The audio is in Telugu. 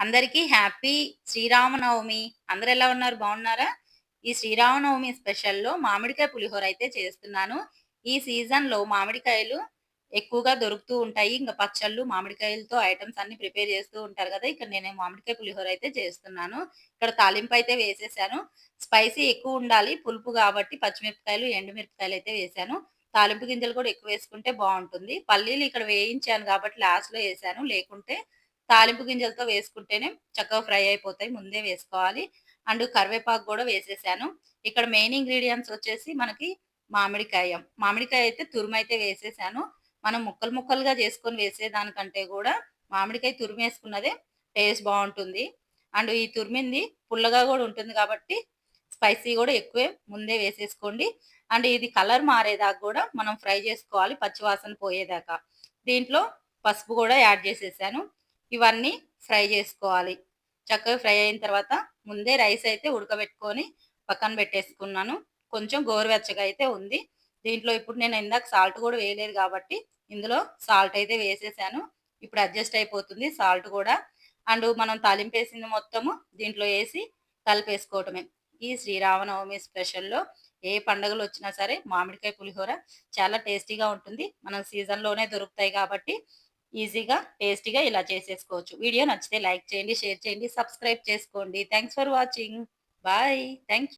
అందరికీ హ్యాపీ శ్రీరామనవమి. అందరూ ఎలా ఉన్నారు? బాగున్నారా? ఈ శ్రీరామనవమి స్పెషల్‌లో మామిడికాయ పులిహోర అయితే చేస్తున్నాను. ఈ సీజన్‌లో మామిడికాయలు ఎక్కువగా దొరుకుతూ ఉంటాయి. ఇంక పచ్చళ్ళు, మామిడికాయలతో ఐటెమ్స్ అన్నీ ప్రిపేర్ చేస్తూ ఉంటారు కదా! ఇక్కడ నేను మామిడికాయ పులిహోర అయితే చేస్తున్నాను. ఇక్కడ తాలింపయితే వేసేసాను. స్పైసీ ఎక్కువుండాలి. పులుపు కాబట్టి పచ్చిమిరపకాయలు, ఎండుమిరపకాయలు అయితే వేశాను. తాలింపు గింజలు కూడా ఎక్కువ వేసుకుంటే బావుంటుంది. పల్లీలు ఇక్కడ వేయించాను కాబట్టి లాస్ట్‌లో ఏశాను. లేకుంటే తాలింపు గింజలతో వేసుకుంటేనే చక్కగా ఫ్రై అయిపోతాయి. ముందే వేసుకోవాలి. అండ్ కరివేపాకు గూడా వేసేసాను. ఇక్కడ మెయిన్ ఇంగ్రీడియెంట్స్ వచ్చేసి మనకి మామిడికాయ. మామిడికాయ అయితే తురుమైతే వేసేసాను. మనం ముక్కలు ముక్కలుగా చేసుకొని వేసేదానికంటే గూడా మామిడికాయ తురిమేసుకున్నదే టేస్ట్ బావుంటుంది. అండ్ ఈ తురిమింది పుల్లగా గూడా ఉంటుంది కాబట్టి స్పైసీ గూడా ఎక్కువే ముందే వేసేసుకోండి. అండ్ ఇది కలర్ మారేదాకా గూడా మనం ఫ్రై చేసుకోవాలి పచ్చి వాసన పోయేదాకా. దీంట్లో పసుపు గూడా యాడ్ చేసేసాను. ఇవన్నీ ఫ్రై జేసుకోవాలి. చక్కగా ఫ్రై అయిన తర్వాత ముందే రైస్ అయితే ఉడకబెట్టుకొని పక్కన పెట్టేసుకున్నాను. కొంచెం గోరువెచ్చగా అయితే ఉంది. దీంట్లో ఇప్పుడు నేను ఇందాక సాల్ట్ గూడా వేయలేదు గాబట్టి, ఇందులో సాల్ట్ అయితే వేసేసాను. ఇప్పుడు అడ్జస్ట్ అయిపోతుంది సాల్ట్ గూడా. అండ్ మనం తాలింపేసింది మొత్తము దీంట్లో ఏసి కలిపేసుకోవటమే. ఈ శ్రీరామనవమి స్పెషల్‌లో ఏ పండుగలొచ్చినా సరే మామిడికాయ పులిహోర చాలా టేస్టీగా ఉంటుంది. మనం సీజన్‌లోనే దొరుకుతాయి గాబట్టి ఈజీగా, టేస్టీగా ఇలా చేసేసుకోవచ్చు. వీడియో నచ్చితే లైక్ చేయండి, షేర్ చేయండి, సబ్స్క్రైబ్ చేసుకోండి. Thanks for watching. Bye. Thank you.